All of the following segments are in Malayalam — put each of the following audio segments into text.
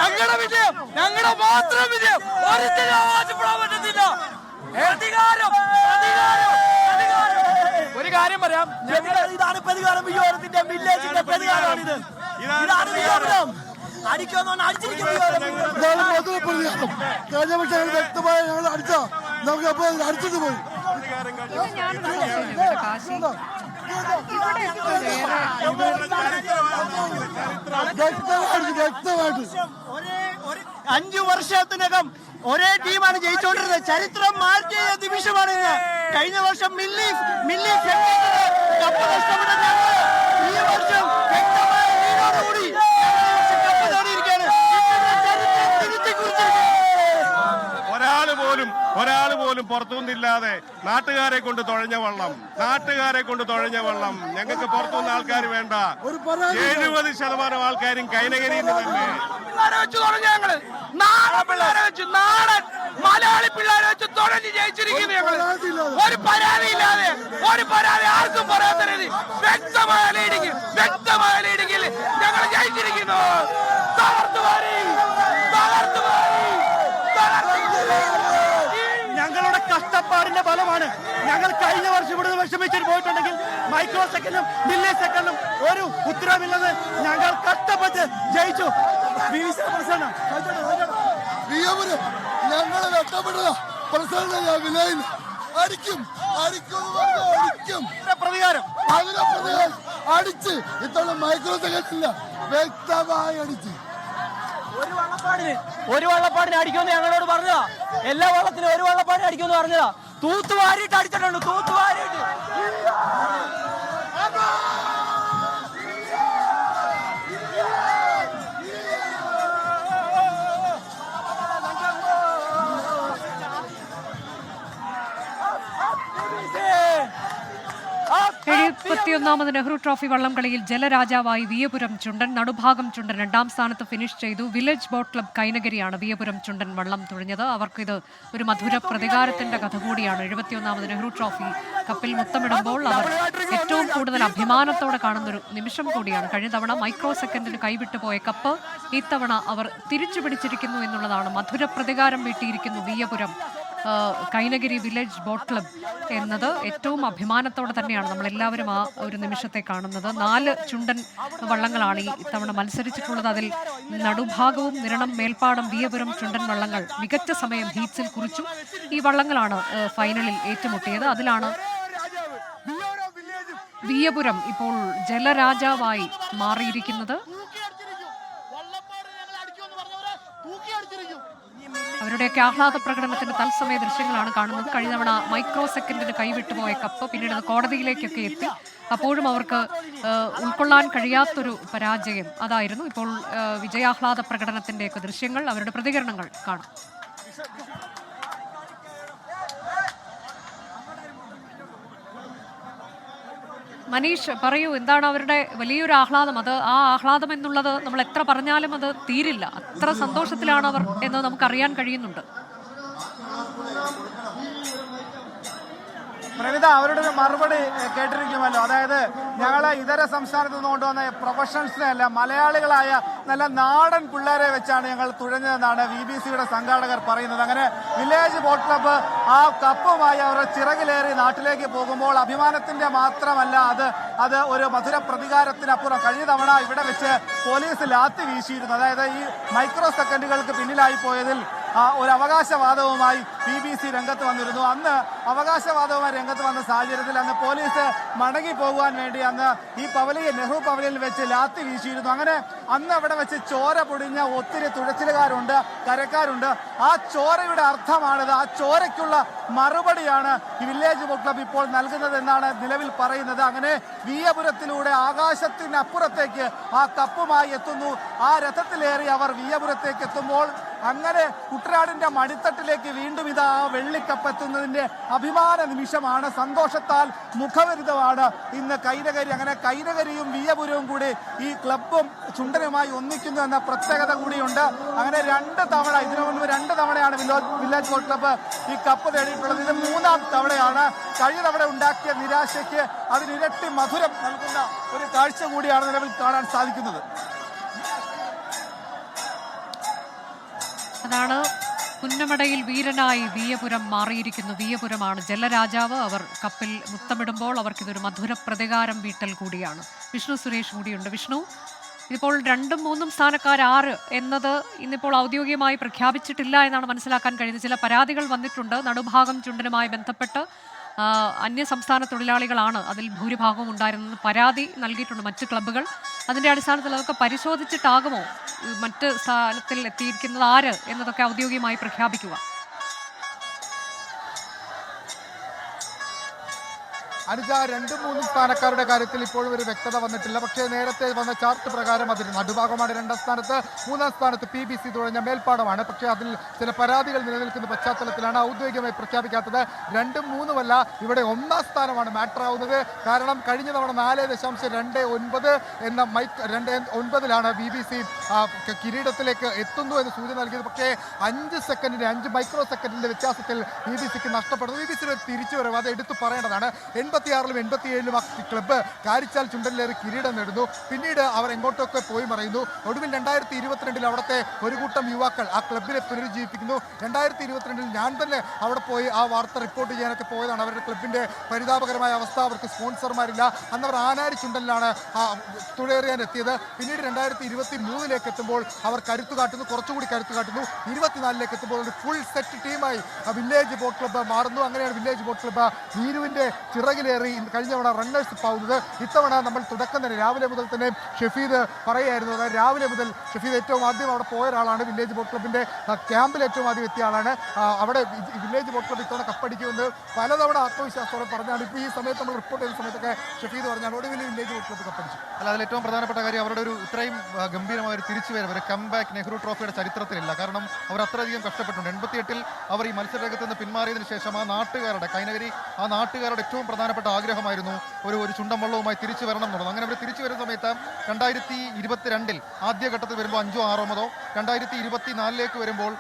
ഞങ്ങളുടെ വിജയം, ഞങ്ങളുടെ മാത്രം വിജയം. ഒരിക്കലും അവകാശപ്പെടാൻ പറ്റത്തില്ല. ഒരു കാര്യം പറയാം, ഇതാണ് പ്രതികാരം. വിയോരത്തിന്റെ വില്ലേജിന്റെ പ്രതികാരമാണിത്. ഇതാണ് വിയോരം. അടിക്കുന്നോണ്ട് അടിച്ചിരിക്കും. കഴിഞ്ഞ പക്ഷേ വ്യക്തമായ ഞങ്ങൾ അടിച്ച നമുക്ക് അപ്പോൾ അടിച്ചിട്ട് പോയി. വ്യക്തമായിട്ട് 5 വർഷത്തിനകം ഒരേ ടീമാണ് ജയിച്ചുകൊണ്ടിരുന്നത്. ചരിത്രം മാറ്റിയ നിമിഷമാണ് ഇത്. കഴിഞ്ഞ വർഷം മില്ലി കപ്പ് നഷ്ടപ്പെട്ട ഞങ്ങൾ ഈ വർഷം വ്യക്തമായ ലീഡോടുകൂടി കപ്പ് നേടിയിരിക്കുകയാണ്. ഒരാൾ പോലും പുറത്തുനിന്നില്ലാതെ നാട്ടുകാരെ കൊണ്ട് തുഴഞ്ഞ വള്ളം. ഞങ്ങൾക്ക് പുറത്തുനിന്ന് ആൾക്കാർ വേണ്ട. 70% ആൾക്കാരും കൈനകരിയിൽ തന്നെ ഞങ്ങള് നാടൻ മലയാളി പിള്ളേരെ വെച്ച് തുഴഞ്ഞ് ജയിച്ചിരിക്കുന്നു. ഞങ്ങള് ഒരു പരാതി ആർക്കും പറയാത്ത രീതി വ്യക്തമായ ലീഡിങ്ങിൽ ഞങ്ങൾ ജയിച്ചിരിക്കുന്നു. ഞങ്ങളുടെ കഷ്ടപ്പാടിന്റെ ഫലമാണ്. ഞങ്ങൾ കഴിഞ്ഞ വർഷം ഇവിടെ വിഷമിച്ചിട്ട് പോയിട്ടുണ്ടെങ്കിൽ മൈക്രോ സെക്കൻഡും മില്ലി സെക്കൻഡും ഒരു ഉത്തരവില്ലെന്ന് ഞങ്ങൾ കഷ്ടപ്പെട്ട് ജയിച്ചു. ഞങ്ങളെ നഷ്ടപ്പെട്ടതാ. അടിക്കും പ്രതികാരം അടിച്ച് ഇത്തവണ മൈക്രോ സെക്കൻഡില്ല, വ്യക്തമായി അടിച്ച്. ഒരു വള്ളപ്പാടിന് അടിക്കുമെന്ന് ഞങ്ങളോട് പറഞ്ഞതാ. എല്ലാ വള്ളത്തിനും ഒരു വള്ളപ്പാടിന് അടിക്കുമെന്ന് പറഞ്ഞതാ. തൂത്തുവാരിയിട്ട് അടിച്ചിട്ടുണ്ട്. തൂത്തുവാരിയിട്ട് ാമത് നെഹ്റു ട്രോഫി വള്ളംകളിയിൽ ജലരാജാവായി വിയപുരം ചുണ്ടൻ. നടുഭാഗം ചുണ്ടൻ 2ാം സ്ഥാനത്ത് ഫിനിഷ് ചെയ്തു. വില്ലേജ് ബോട്ട് ക്ലബ് കൈനകരിയാണ് വിയപുരം ചുണ്ടൻ വള്ളം തുഴഞ്ഞത്. അവർക്കിത് ഒരു മധുര പ്രതികാരത്തിന്റെ കഥ കൂടിയാണ്. 71ാമത് നെഹ്റു ട്രോഫി കപ്പിൽ മുത്തമിടുമ്പോൾ അവർ ഏറ്റവും കൂടുതൽ അഭിമാനത്തോടെ കാണുന്നൊരു നിമിഷം കൂടിയാണ്. കഴിഞ്ഞ തവണ മൈക്രോ സെക്കൻഡിന് കൈവിട്ടു പോയ കപ്പ് ഇത്തവണ അവർ തിരിച്ചു പിടിച്ചിരിക്കുന്നു എന്നുള്ളതാണ്. മധുര പ്രതികാരം വീട്ടിയിരിക്കുന്നു Viyapuram Kainakary village boat club എന്നത് ഏറ്റവും അഭിമാനത്തോടെ തന്നെയാണ് നമ്മളെല്ലാവരും ആ ഒരു നിമിഷത്തെ കാണുന്നത്. 4 ചുണ്ടൻ വള്ളങ്ങളാണ് ഈ ഇത്തവണ മത്സരിച്ചിട്ടുള്ളത്. അതിൽ നടുഭാഗവും നിരണം മേൽപ്പാടം വിയപുരം ചുണ്ടൻ വള്ളങ്ങൾ മികച്ച സമയം ഹീറ്റ്സിൽ കുറിച്ചു. ഈ വള്ളങ്ങളാണ് ഫൈനലിൽ ഏറ്റുമുട്ടിയത്. അതിലാണ് വിയപുരം ഇപ്പോൾ ജലരാജാവായി മാറിയിരിക്കുന്നത്. അവരുടെയൊക്കെ ആഹ്ലാദ പ്രകടനത്തിന്റെ തത്സമയ ദൃശ്യങ്ങളാണ് കാണുന്നത്. കഴിഞ്ഞ തവണ മൈക്രോ സെക്കൻഡിന് കൈവിട്ടുപോയ കപ്പ് പിന്നീട് അത് കോടതിയിലേക്കൊക്കെ എത്തി. അപ്പോഴും അവർക്ക് ഉൾക്കൊള്ളാൻ കഴിയാത്തൊരു പരാജയം അതായിരുന്നു. ഇപ്പോൾ വിജയാഹ്ലാദ പ്രകടനത്തിന്റെയൊക്കെ ദൃശ്യങ്ങൾ, അവരുടെ പ്രതികരണങ്ങൾ കാണാം. മനീഷ് പറയൂ, എന്താണ് അവരുടെ വലിയൊരു ആഹ്ലാദം? അത് ആ ആഹ്ലാദം എന്നുള്ളത് നമ്മൾ എത്ര പറഞ്ഞാലും അത് തീരില്ല. അത്ര സന്തോഷത്തിലാണ് അവർ എന്ന് നമുക്കറിയാൻ കഴിയുന്നുണ്ട്. പ്രവിത, അവരുടെ ഒരു മറുപടി കേട്ടിരിക്കുമല്ലോ. അതായത് ഞങ്ങൾ ഇതര സംസ്ഥാനത്ത് നിന്ന് കൊണ്ടുവന്ന പ്രൊഫഷണൽസിനെ അല്ല, മലയാളികളായ നല്ല നാടൻ പിള്ളേരെ വെച്ചാണ് ഞങ്ങൾ തുഴഞ്ഞതെന്നാണ് VBCയുടെ സംഘാടകർ പറയുന്നത്. അങ്ങനെ വില്ലേജ് ബോട്ട് ക്ലബ്ബ് ആ കപ്പുമായി അവരുടെ ചിറകിലേറി നാട്ടിലേക്ക് പോകുമ്പോൾ അഭിമാനത്തിന്റെ മാത്രമല്ല അത് ഒരു മധുര പ്രതികാരത്തിനപ്പുറം കഴിഞ്ഞ തവണ ഇവിടെ വെച്ച് പോലീസ് ലാത്തി വീശിയിരുന്നു. അതായത് ഈ മൈക്രോ സെക്കൻഡുകൾക്ക് പിന്നിലായി പോയതിൽ ഒരു അവകാശവാദവുമായി BBC രംഗത്ത് വന്നിരുന്നു. അന്ന് അവകാശവാദവുമായി രംഗത്ത് വന്ന സാഹചര്യത്തിൽ അന്ന് പോലീസ് മടങ്ങി പോകുവാൻ വേണ്ടി അന്ന് ഈ നെഹ്റു പവലിയനിൽ വെച്ച് ലാത്തി വീശിയിരുന്നു. അങ്ങനെ അന്ന് അവിടെ വെച്ച് ചോര പൊടിഞ്ഞ ഒത്തിരി തുഴച്ചിലുകാരുണ്ട്, കരക്കാരുണ്ട്. ആ ചോരയുടെ അർത്ഥമാണിത്. ആ ചോരയ്ക്കുള്ള മറുപടിയാണ് ഈ വില്ലേജ് ബോട്ട് ക്ലബ് ഇപ്പോൾ നൽകുന്നത് എന്നാണ് നിലവിൽ പറയുന്നത്. അങ്ങനെ വിയപുരത്തിലൂടെ ആകാശത്തിനപ്പുറത്തേക്ക് ആ കപ്പുമായി എത്തുന്നു. ആ രഥത്തിലേറി അവർ വിയപുരത്തേക്ക് എത്തുമ്പോൾ അങ്ങനെ കുട്ടനാടിന്റെ മടിത്തട്ടിലേക്ക് വീണ്ടും ഇതാ വെള്ളിക്കപ്പ് എത്തുന്നതിന്റെ അഭിമാന നിമിഷമാണ്. സന്തോഷത്താൽ മുഖവിരുദ്ധമാണ് ഇന്ന് കൈനകരി. അങ്ങനെ കൈനകരിയും വിയപുരവും കൂടി ഈ ക്ലബും ചുണ്ടനുമായി ഒന്നിക്കുന്നു എന്ന പ്രത്യേകത കൂടിയുണ്ട്. അങ്ങനെ 2 തവണ, ഇതിനു മുൻപ് 2 തവണയാണ് വില്ലേജ് ബോട്ട് ക്ലബ്ബ് ഈ കപ്പ് നേടിയിട്ടുള്ളത്. ഇത് 3ാം തവണയാണ്. കഴിഞ്ഞ തവണ ഉണ്ടാക്കിയ നിരാശയ്ക്ക് അതിനിരട്ടി മധുരം നൽകുന്ന ഒരു കാഴ്ച കൂടിയാണ് നിലവിൽ കാണാൻ സാധിക്കുന്നത്. അതാണ് പുന്നമടയിൽ വീരനായി വിയപുരം മാറിയിരിക്കുന്നു. വിയപുരമാണ് ജലരാജാവ്. അവർ കപ്പിൽ മുത്തമിടുമ്പോൾ അവർക്കിതൊരു മധുര പ്രതികാരം വീട്ടൽ കൂടിയാണ്. വിഷ്ണു സുരേഷ് കൂടിയുണ്ട്. വിഷ്ണു, ഇതിപ്പോൾ 2ഉം 3ഉം സ്ഥാനക്കാർ 6 എന്നത് ഇന്നിപ്പോൾ ഔദ്യോഗികമായി പ്രഖ്യാപിച്ചിട്ടില്ല എന്നാണ് മനസ്സിലാക്കാൻ കഴിയുന്നത്. ചില പരാതികൾ വന്നിട്ടുണ്ട്. നടുഭാഗം ചുണ്ടനുമായി ബന്ധപ്പെട്ട് അന്യസംസ്ഥാന തൊഴിലാളികളാണ് അതിൽ ഭൂരിഭാഗവും ഉണ്ടായിരുന്നത് പരാതി നൽകിയിട്ടുണ്ട് മറ്റ് ക്ലബ്ബുകൾ. അതിൻ്റെ അടിസ്ഥാനത്തിൽ അതൊക്കെ പരിശോധിച്ചിട്ടാകുമോ മറ്റ് സ്ഥാനത്തിൽ എത്തിയിരിക്കുന്നത് ആര് എന്നതൊക്കെ ഔദ്യോഗികമായി പ്രഖ്യാപിക്കുക? അനുജ, 2ഉം 3ഉം സ്ഥാനക്കാരുടെ കാര്യത്തിൽ ഇപ്പോഴും ഒരു വ്യക്തത വന്നിട്ടില്ല. പക്ഷേ നേരത്തെ വന്ന ചാർട്ട് പ്രകാരം അതിൽ നടുഭാഗമാണ് 2ാം സ്ഥാനത്ത്, 3ാം സ്ഥാനത്ത് PBC തുടങ്ങിയ മേൽപ്പാടമാണ്. പക്ഷേ അതിൽ ചില പരാതികൾ നിലനിൽക്കുന്ന പശ്ചാത്തലത്തിലാണ് ഔദ്യോഗികമായി പ്രഖ്യാപിക്കാത്തത്. 2ഉം 3ഉം അല്ല, ഇവിടെ 1ാം സ്ഥാനമാണ് മാറ്റർ ആവുന്നത്. കാരണം കഴിഞ്ഞ തവണ 4.29 എന്ന 2.9ലാണ് BBC കിരീടത്തിലേക്ക് എത്തുന്നു എന്ന് സൂചന നൽകിയത്. പക്ഷേ 5 മൈക്രോ സെക്കൻഡിന്റെ വ്യത്യാസത്തിൽ BBCക്ക് നഷ്ടപ്പെടുന്നു. BBCയുടെ തിരിച്ചുവരവ് അത് എടുത്തു പറയേണ്ടതാണ്. 86ലും 87ലും ആ ക്ലബ്ബ് കാരിച്ചാൽ ചുണ്ടനിലേറി കിരീടം നേടുന്നു. പിന്നീട് അവർ എങ്ങോട്ടൊക്കെ പോയി മറയുന്നു. ഒടുവിൽ 2022 അവിടുത്തെ ഒരു കൂട്ടം യുവാക്കൾ ആ ക്ലബിനെ പുനരുജ്ജീവിപ്പിക്കുന്നു. 2022 ഞാൻ തന്നെ അവിടെ പോയി ആ വാർത്ത റിപ്പോർട്ട് ചെയ്യാനൊക്കെ പോയതാണ്. അവരുടെ ക്ലബിന്റെ പരിതാപകരമായ അവസ്ഥ, അവർക്ക് സ്പോൺസർമാരില്ല. അന്ന് അവർ ആനാരി ചുണ്ടനിലാണ് തുഴയെറിയാൻ എത്തിയത്. പിന്നീട് 2023 എത്തുമ്പോൾ അവർ കരുത്തു കാട്ടുന്നു, കുറച്ചുകൂടി കരുത്തു കാട്ടുന്നു. 24 എത്തുമ്പോൾ ഒരു ഫുൾ സെറ്റ് ടീമായി വില്ലേജ് ബോട്ട് ക്ലബ്ബ് മാറുന്നു. അങ്ങനെയാണ് വില്ലേജ് ബോട്ട് ക്ലബ്ബ് വീരുവിന്റെ ചിറകിലേറി കഴിഞ്ഞ തവണ റണ്ണേഴ്സ് ആവുന്നത്. ഇത്തവണ നമ്മൾ തുടക്കം തന്നെ രാവിലെ മുതൽ തന്നെ ഷെഫീദ് പറയുമായിരുന്നു. അതായത് രാവിലെ മുതൽ ഷെഫീദ് ഏറ്റവും ആദ്യം അവിടെ പോയ ഒരാളാണ്. വില്ലേജ് ബോട്ട് ക്ലബിന്റെ ക്യാമ്പിൽ ഏറ്റവും ആദ്യം എത്തിയ ആളാണ്. അവിടെ വില്ലേജ് ബോട്ട് ക്ലബ് ഇത്തവണ കപ്പടിക്കുമെന്ന് പലതവണ ആത്മവിശ്വാസത്തോടെ പറഞ്ഞാണ്. ഇപ്പോൾ ഈ സമയത്ത് നമ്മൾ റിപ്പോർട്ട് ചെയ്യുന്ന സമയത്തൊക്കെ ഷെഫീദ് പറഞ്ഞാണ് ഒടുവിൽ വില്ലേജ് ബോട്ട് ക്ലബ് കപ്പടിച്ചു. അല്ല, അതിൽ ഏറ്റവും പ്രധാനപ്പെട്ട കാര്യം അവരുടെ ഒരു ഇത്രയും ഗംഭീരമായ ഒരു തിരിച്ചുവരവ്, ഒരു കംബാക്ക് നെഹ്റു ട്രോഫിയുടെ ചരിത്രത്തിലില്ല. കാരണം അവർ അത്രയധികം കഷ്ടപ്പെട്ടുണ്ട്. 88 അവർ ഈ മത്സരരംഗത്ത് നിന്ന് പിന്മാറിയതിനു ശേഷം ആ നാട്ടുകാരുടെ കൈനഗരി ആ നാട്ടുകാരുടെ ഏറ്റവും പ്രധാനപ്പെട്ട ആഗ്രഹമായിരുന്നു ഒരു ചുണ്ടൻ വള്ളവുമായി തിരിച്ചു വരണം എന്നുള്ളത്. അങ്ങനെ അവർ തിരിച്ചു വരുന്ന സമയത്ത് 2022 ആദ്യഘട്ടത്തിൽ വരുമ്പോൾ 5ഓ 6ഓ മുതോ 2024 വരുമ്പോൾ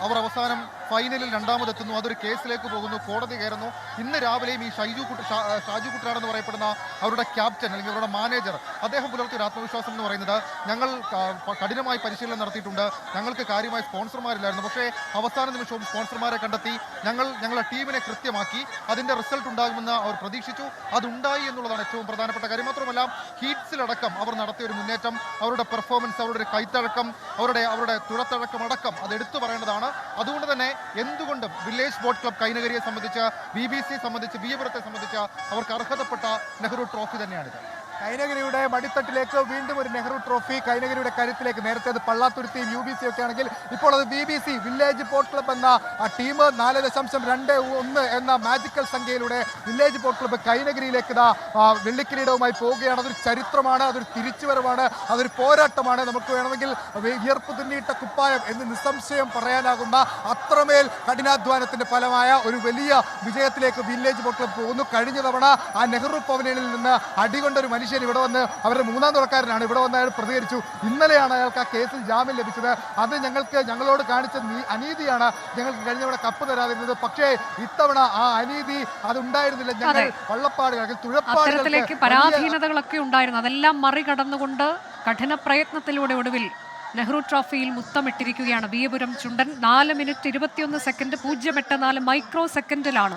അവർ അവസാനം ഫൈനലിൽ 2ാമതെത്തുന്നു. അതൊരു കേസിലേക്ക് പോകുന്നു, കോടതി കയറുന്നു. ഇന്ന് രാവിലെയും ഈ ഷാജു കുട്ടനാടെന്ന് പറയപ്പെടുന്ന അവരുടെ ക്യാപ്റ്റൻ അല്ലെങ്കിൽ അവരുടെ മാനേജർ അദ്ദേഹം പുലർത്തിയ ഒരു ആത്മവിശ്വാസം എന്ന് പറയുന്നത്, ഞങ്ങൾ കഠിനമായി പരിശീലനം നടത്തിയിട്ടുണ്ട്, ഞങ്ങൾക്ക് കാര്യമായ സ്പോൺസർമാരില്ലായിരുന്നു, പക്ഷേ അവസാന നിമിഷവും സ്പോൺസർമാരെ കണ്ടെത്തി ഞങ്ങളുടെ ടീമിനെ കൃത്യമാക്കി അതിൻ്റെ റിസൾട്ട് ഉണ്ടാകുമെന്ന് അവർ പ്രതീക്ഷിച്ചു. അതുണ്ടായി എന്നുള്ളതാണ് ഏറ്റവും പ്രധാനപ്പെട്ട കാര്യം. മാത്രമല്ല ഹീറ്റ്സിലടക്കം അവർ നടത്തിയ ഒരു മുന്നേറ്റം, അവരുടെ പെർഫോമൻസ്, അവരുടെ ഒരു കൈത്തഴക്കം, അവരുടെ തുഴത്തഴക്കം അടക്കം അത് എടുത്തു പറയേണ്ടതാണ്. അതുകൊണ്ട് തന്നെ എന്തുകൊണ്ടും വില്ലേജ് ബോട്ട് ക്ലബ് കൈനഗരിയെ സംബന്ധിച്ച്, BBC സംബന്ധിച്ച്, വിയപുരത്തെ സംബന്ധിച്ച് അവർക്ക് അർഹതപ്പെട്ട നെഹ്റു ട്രോഫി തന്നെയാണിത്. കൈനഗിരിയുടെ മടിത്തട്ടിലേക്ക് വീണ്ടും ഒരു നെഹ്റു ട്രോഫി, കൈനഗിരിയുടെ കരുത്തിലേക്ക്. നേരത്തെ അത് പള്ളാത്തുരുത്തിയും UBC ഒക്കെ ആണെങ്കിൽ ഇപ്പോൾ അത് BBC വില്ലേജ് ബോട്ട് ക്ലബ് എന്ന ടീം 4.21 എന്ന മാജിക്കൽ സംഖ്യയിലൂടെ വില്ലേജ് ബോട്ട് ക്ലബ്ബ് കൈനഗിരിയിലേക്ക് വെള്ളിക്കിരീടവുമായി പോവുകയാണ്. അതൊരു ചരിത്രമാണ്, അതൊരു തിരിച്ചുവരവാണ്, അതൊരു പോരാട്ടമാണ്. നമുക്ക് വേണമെങ്കിൽ വിയർപ്പ് തുന്നിയിട്ട കുപ്പായം എന്ന് നിസ്സംശയം പറയാനാകുന്ന അത്രമേൽ കഠിനാധ്വാനത്തിന്റെ ഫലമായ ഒരു വലിയ വിജയത്തിലേക്ക് വില്ലേജ് ബോട്ട് ക്ലബ്ബ് പോകുന്നു. കഴിഞ്ഞ തവണ ആ നെഹ്റു പവലിയനിൽ നിന്ന് അടികൊണ്ടൊരു മനുഷ്യൻ ഇവിടെ വന്ന് അവരുടെ 3ാം തുറക്കാരനാണ്. ഇവിടെ വന്ന് അയാൾ പ്രതികരിച്ചു. ഇന്നലെയാണ് അയാൾക്ക് ആ കേസിൽ ജാമ്യം ലഭിച്ചത്. അത് ഞങ്ങളോട് കാണിച്ച അനീതിയാണ് ഞങ്ങൾക്ക് കഴിഞ്ഞ തവണ കപ്പ് തരാതിരുന്നത്. പക്ഷേ ഇത്തവണ ആ അനീതി അതുണ്ടായിരുന്നില്ല. ഞങ്ങൾ വള്ളപ്പാടുകൾ തുഴപ്പാടുകളിലേക്ക് പരാധീനതകളൊക്കെ ഉണ്ടായിരുന്നു. അതെല്ലാം മറികടന്നുകൊണ്ട് കഠിന പ്രയത്നത്തിലൂടെ ഒടുവിൽ നെഹ്റു ട്രോഫിയിൽ മുത്തമിട്ടിരിക്കുകയാണ് വിയപുരം ചുണ്ടൻ. 4 മിനിറ്റ് 21 സെക്കൻഡ് 0.84 മൈക്രോ സെക്കൻഡിലാണ്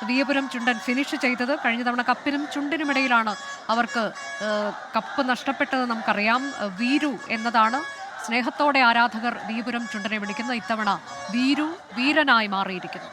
വിയപുരം ചുണ്ടൻ ഫിനിഷ് ചെയ്തത്. കഴിഞ്ഞ തവണ കപ്പിനും ചുണ്ടിനുമിടയിലാണ് അവർക്ക് കപ്പ് നഷ്ടപ്പെട്ടത് നമുക്കറിയാം. വീരു എന്നതാണ് സ്നേഹത്തോടെ ആരാധകർ വിയപുരം ചുണ്ടനെ വിളിക്കുന്നത്. ഇത്തവണ വീരു വീരനായി മാറിയിരിക്കുന്നു.